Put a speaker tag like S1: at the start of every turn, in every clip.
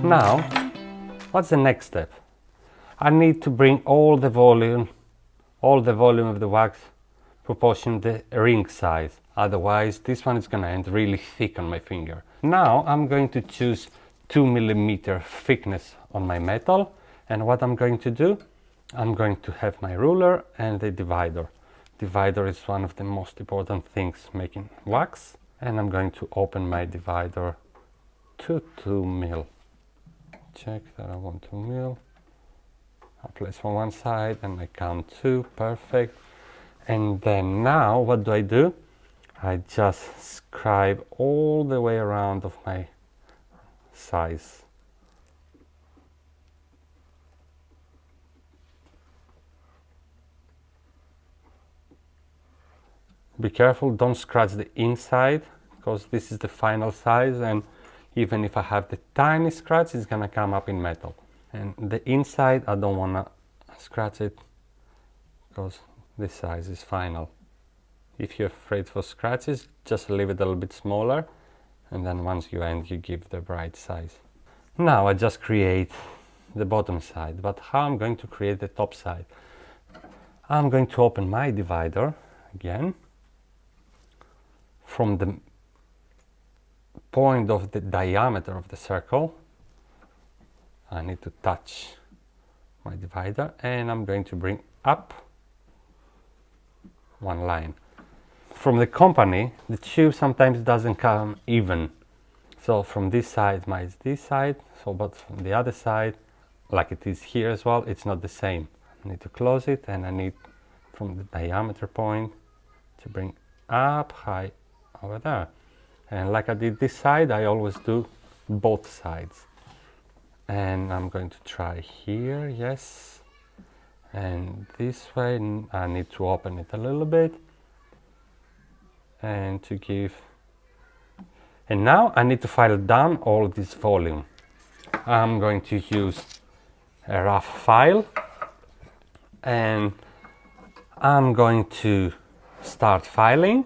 S1: Now, what's the next step? I need to bring all the volume of the wax proportion the ring size. Otherwise, this one is going to end really thick on my finger. Now, I'm going to choose 2mm thickness on my metal. And what I'm going to do, I'm going to have my ruler and the divider. Divider is one of the most important things making wax. And I'm going to open my divider to 2mm. Check that I want 2mm. I place from one side and I count 2, perfect. And then now what do? I just scribe all the way around of my size. Be careful, don't scratch the inside, because this is the final size, and even if I have the tiny scratch, it's gonna come up in metal. And the inside, I don't wanna scratch it, because this size is final. If you're afraid for scratches, just leave it a little bit smaller, and then once you end, you give the right size. Now I just create the bottom side, but how I'm going to create the top side? I'm going to open my divider again. From the point of the diameter of the circle, I need to touch my divider, and I'm going to bring up one line. From the company, the tube sometimes doesn't come even. So from this side might this side, so but from the other side, like it is here as well, it's not the same. I need to close it, and I need from the diameter point to bring up high over there. And like I did this side, I always do both sides. And I'm going to try here, yes. And this way, I need to open it a little bit. And to give... And now I need to file down all this volume. I'm going to use a rough file. And I'm going to start filing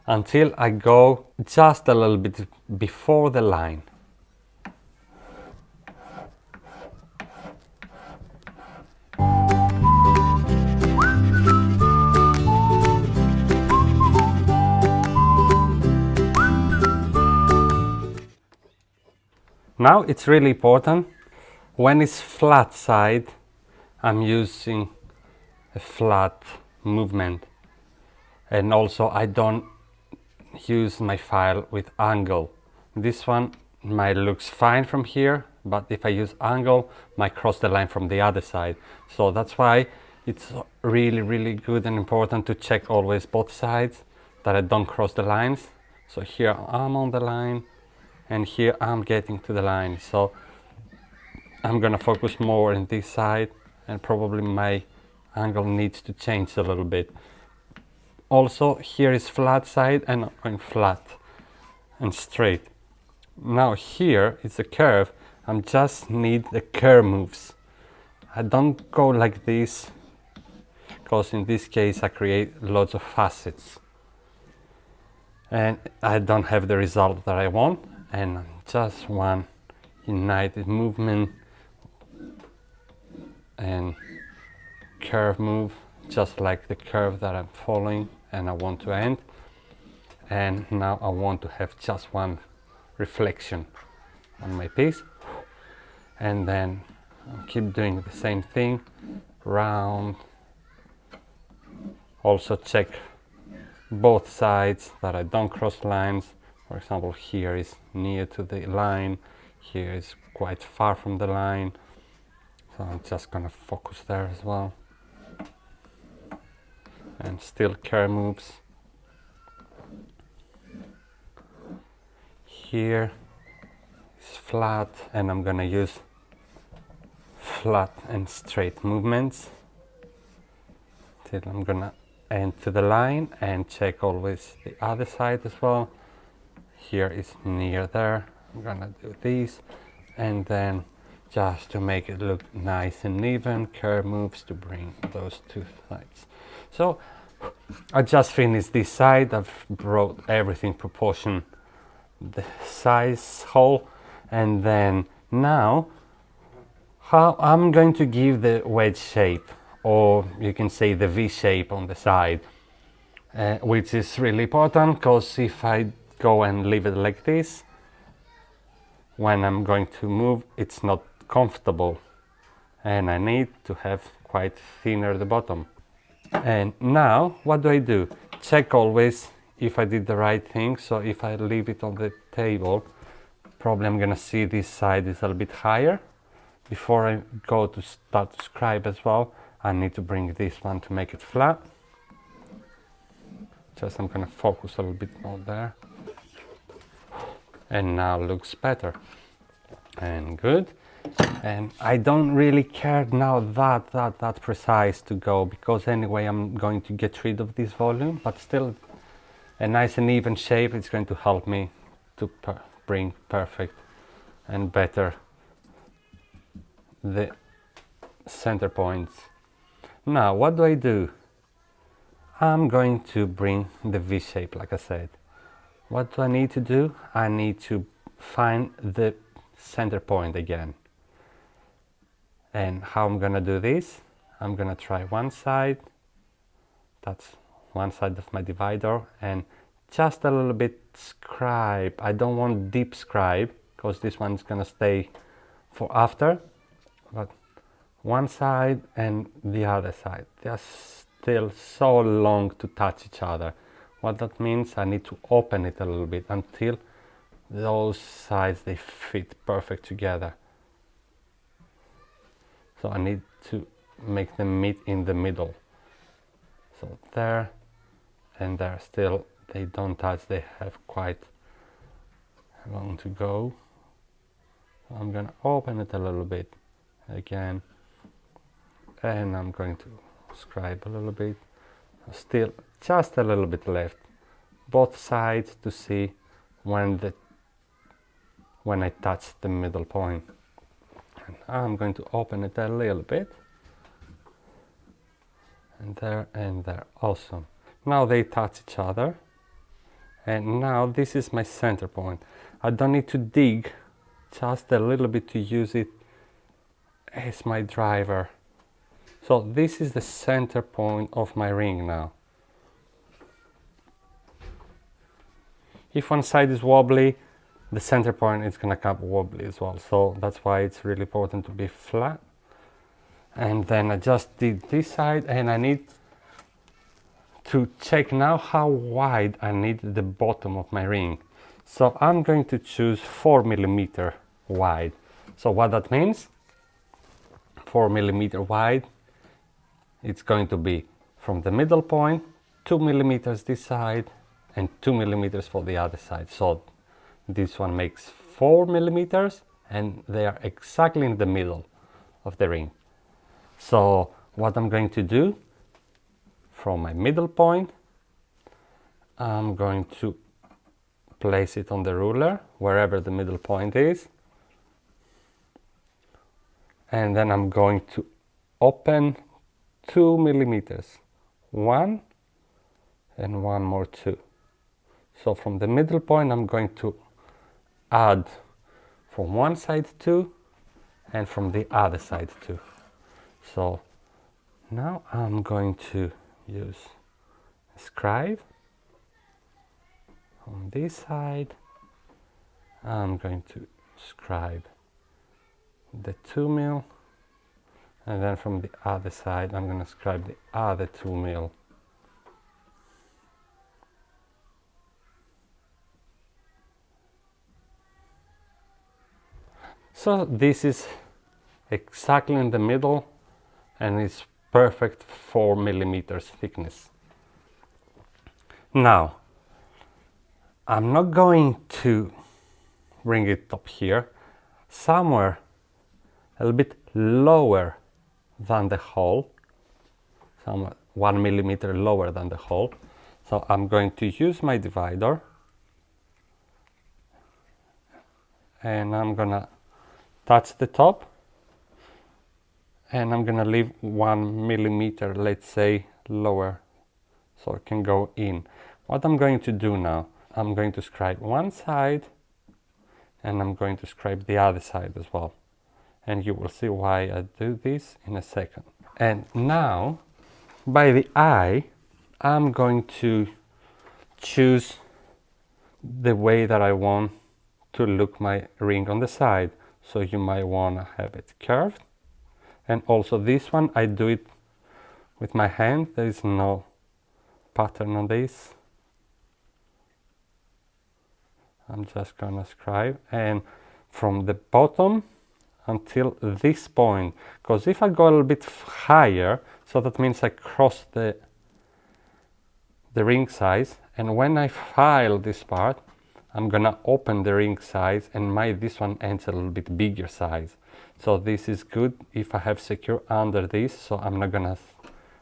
S1: until I go just a little bit before the line. Now it's really important, when it's flat side, I'm using a flat movement, and also I don't use my file with angle. This one might looks fine from here, but if I use angle, might cross the line from the other side. So that's why it's really good and important to check always both sides, that I don't cross the lines. So here I'm on the line, and here I'm getting to the line. So I'm gonna focus more on this side, and probably my angle needs to change a little bit. Also, here is flat side, and I'm going flat and straight. Now here is a curve. I just need the curve moves. I don't go like this, because in this case I create lots of facets. And I don't have the result that I want, and just one united movement and curve move, just like the curve that I'm following and I want to end. And now I want to have just one reflection on my piece, and then I'll keep doing the same thing, round. Also check both sides that I don't cross lines. For example, here is near to the line, here is quite far from the line, so I'm just gonna focus there as well. And still curve moves. Here is flat, and I'm gonna use flat and straight movements till I'm gonna end to the line, and check always the other side as well. Here is near there. I'm gonna do this, and then just to make it look nice and even, curve moves to bring those two sides. So I just finished this side. I've brought everything proportion the size hole, And then now how I'm going to give the wedge shape, or you can say the V shape on the side, which is really important, because if I go and leave it like this, when I'm going to move, it's not comfortable, and I need to have quite thinner the bottom. And now what do? Check always if I did the right thing. So if I leave it on the table, probably I'm gonna see this side is a little bit higher. Before I go to start to scribe as well, I need to bring this one to make it flat. Just I'm gonna focus a little bit more there. And now looks better. And good. And I don't really care now that precise to go, because anyway I'm going to get rid of this volume, but still a nice and even shape is going to help me to bring perfect and better the center points. Now what do? I'm going to bring the V shape, like I said. What do I need to do? I need to find the center point again. And how I'm gonna do this? I'm gonna try one side, that's one side of my divider, and just a little bit scribe. I don't want deep scribe, because this one's gonna stay for after, but one side and the other side, they're still so long to touch each other. What that means, I need to open it a little bit until those sides, they fit perfect together. So I need to make them meet in the middle. So there and there, still they don't touch, they have quite long to go. So I'm gonna open it a little bit again, and I'm going to scribe a little bit. Still just a little bit left, both sides, to see when I touch the middle point. And I'm going to open it a little bit, and there, awesome. Now they touch each other, and now this is my center point. I don't need to dig, just a little bit to use it as my driver. So this is the center point of my ring now. If one side is wobbly, the center point is gonna come wobbly as well. So that's why it's really important to be flat. And then I just did this side, and I need to check now how wide I need the bottom of my ring. So I'm going to choose 4 millimeter wide. So what that means, 4 millimeter wide, it's going to be from the middle point, 2 millimeters this side, and 2 millimeters for the other side. So this one makes 4 millimeters, and they are exactly in the middle of the ring. So what I'm going to do, from my middle point, I'm going to place it on the ruler, wherever the middle point is. And then I'm going to open 2 millimeters, 1 and 1 more 2. So from the middle point, I'm going to add from one side 2 and from the other side 2. So now I'm going to use a scribe on this side. I'm going to scribe the 2 mil, and then from the other side I'm going to scribe the other 2 mil. So this is exactly in the middle, and it's perfect 4 millimeters thickness. Now I'm not going to bring it up here, somewhere a little bit lower than the hole, somewhere 1 millimeter lower than the hole. So I'm going to use my divider, and I'm gonna touch the top, and I'm gonna leave 1 millimeter, let's say, lower, so it can go in. What I'm going to do now, I'm going to scribe one side and I'm going to scrape the other side as well. And you will see why I do this in a second. And now, by the eye, I'm going to choose the way that I want to look my ring on the side. So you might want to have it curved. And also this one, I do it with my hand. There is no pattern on this. I'm just gonna scribe, and from the bottom until this point, because if I go a little bit higher, so that means I cross the ring size, and when I file this part, I'm gonna open the ring size, and this one ends a little bit bigger size. So this is good if I have secure under this, so I'm not gonna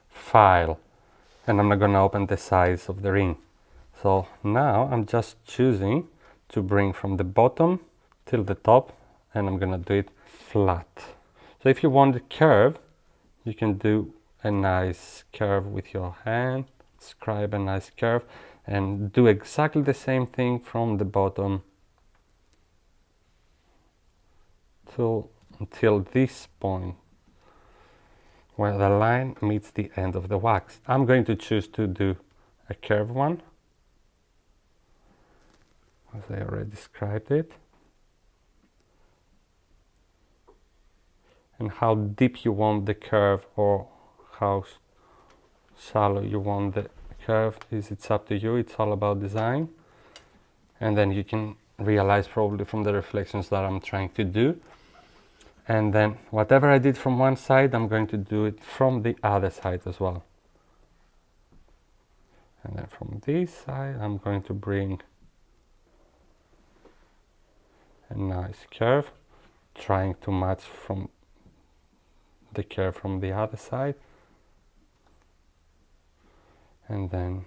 S1: file, and I'm not gonna open the size of the ring. So now I'm just choosing to bring from the bottom till the top, and I'm gonna do it flat. So if you want the curve, you can do a nice curve with your hand, scribe a nice curve, and do exactly the same thing from the bottom until this point where the line meets the end of the wax. I'm going to choose to do a curved one, as I already described it. And how deep you want the curve or how shallow you want the curve it's up to you. It's all about design. And then you can realize probably from the reflections that I'm trying to do. And then whatever I did from one side, I'm going to do it from the other side as well. And then from this side, I'm going to bring a nice curve, trying to match from the curve from the other side. And then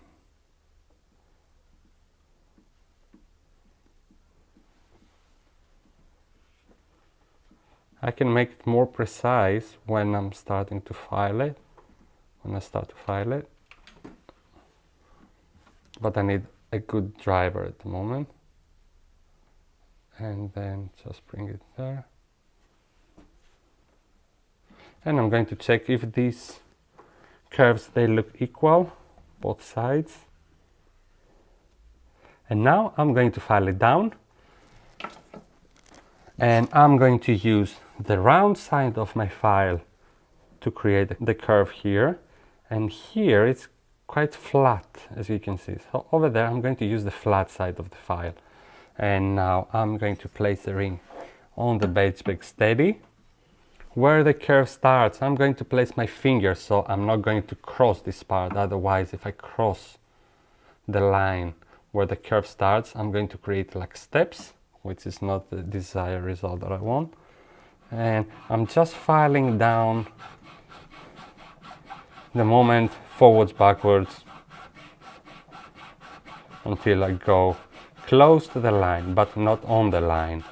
S1: I can make it more precise when I'm starting to file it, but I need a good driver at the moment. And then just bring it there. And I'm going to check if these curves, they look equal, both sides. And now I'm going to file it down. And I'm going to use the round side of my file to create the curve here. And here it's quite flat, as you can see. So over there, I'm going to use the flat side of the file. And now I'm going to place the ring on the beige peg steady. Where the curve starts, I'm going to place my finger, so I'm not going to cross this part. Otherwise, if I cross the line where the curve starts, I'm going to create like steps, which is not the desired result that I want. And I'm just filing down the moment forwards, backwards, until I go close to the line, but not on the line.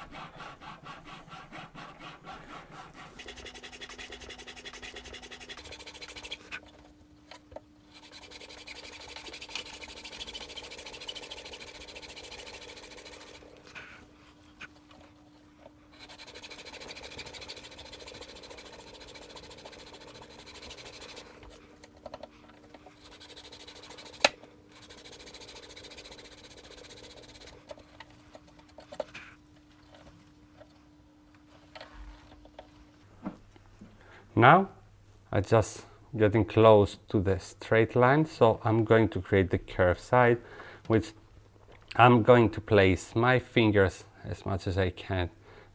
S1: Now I just getting close to the straight line, so I'm going to create the curved side, which I'm going to place my fingers as much as I can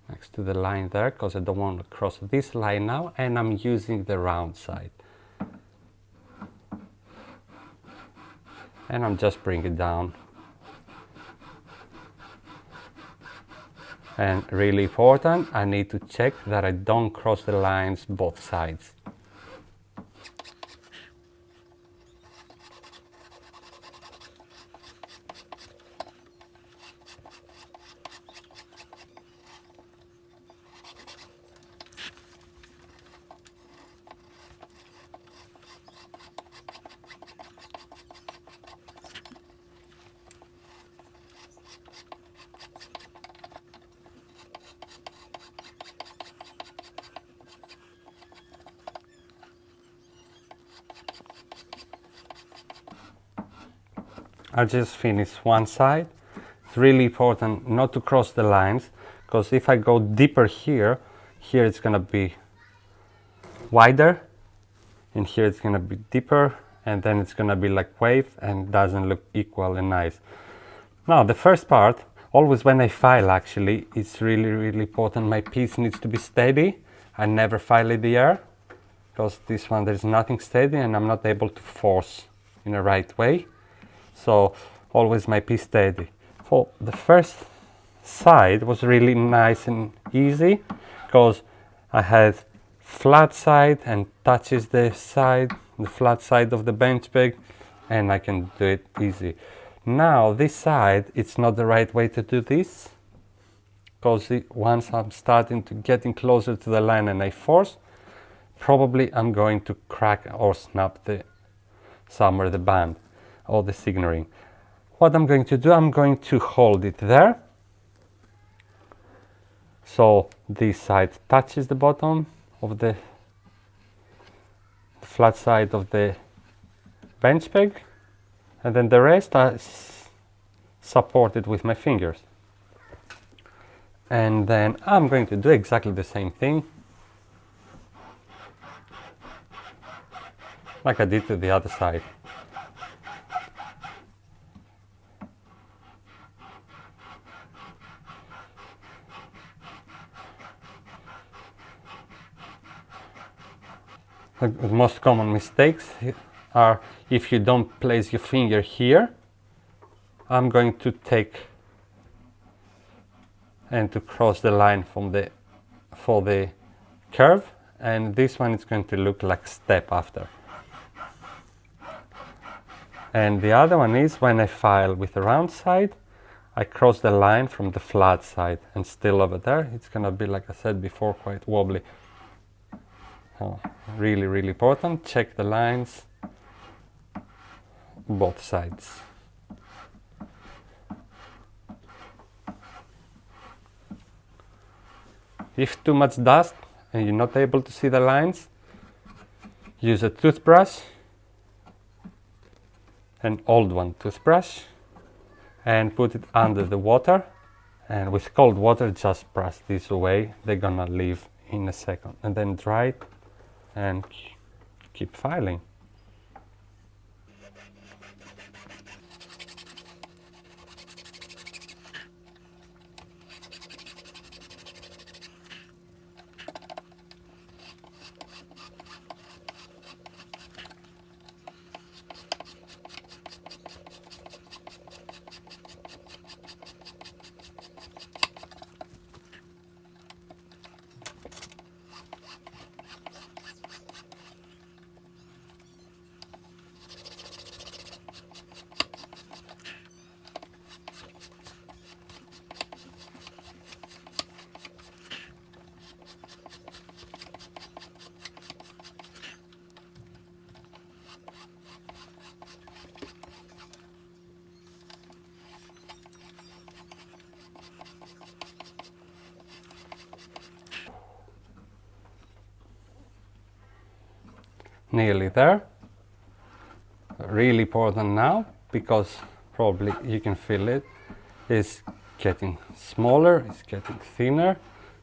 S1: next to the line there, because I don't want to cross this line now, and I'm using the round side. And I'm just bringing it down. And really important, I need to check that I don't cross the lines both sides. I just finished one side. It's really important not to cross the lines, because if I go deeper here, here it's gonna be wider, and here it's gonna be deeper, and then it's gonna be like wave and doesn't look equal and nice. Now the first part, always when I file actually, it's really important. My piece needs to be steady. I never file in the air, because this one there's nothing steady and I'm not able to force in the right way. So always my piece steady. So the first side was really nice and easy, because I had flat side and touches the flat side of the bench peg, and I can do it easy. Now this side, it's not the right way to do this, because once I'm starting to getting closer to the line and I force, probably I'm going to crack or snap somewhere the band or the signet ring. What I'm going to do, I'm going to hold it there, so this side touches the bottom of the flat side of the bench peg, and then the rest I support it with my fingers. And then I'm going to do exactly the same thing like I did to the other side. The most common mistakes are if you don't place your finger here. I'm going to take and to cross the line for the curve, and this one is going to look like step after. And the other one is when I file with the round side, I cross the line from the flat side, and still over there it's gonna be, like I said before, quite wobbly. Oh, really important. Check the lines both sides. If too much dust and you're not able to see the lines, use a toothbrush, an old one toothbrush, and put it under the water, and with cold water just brush this away. They're gonna leave in a second, and then dry it and keep filing. Nearly there. Really important now, because probably you can feel it, is getting smaller, it's getting thinner,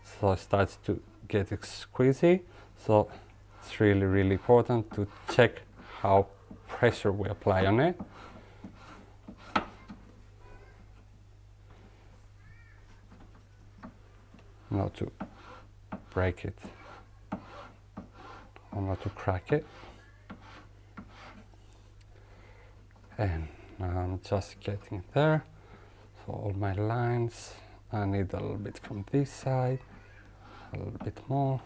S1: so it starts to get squeezy. So it's really important to check how pressure we apply on it. Not to break it or not to crack it. And now I'm just getting there. So all my lines, I need a little bit from this side, a little bit more.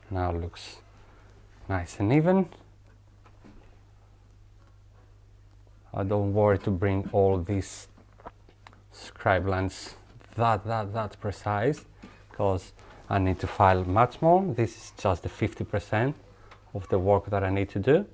S1: Now it looks nice and even. I don't worry to bring all these scribe lines that precise, because I need to file much more. This is just the 50% of the work that I need to do.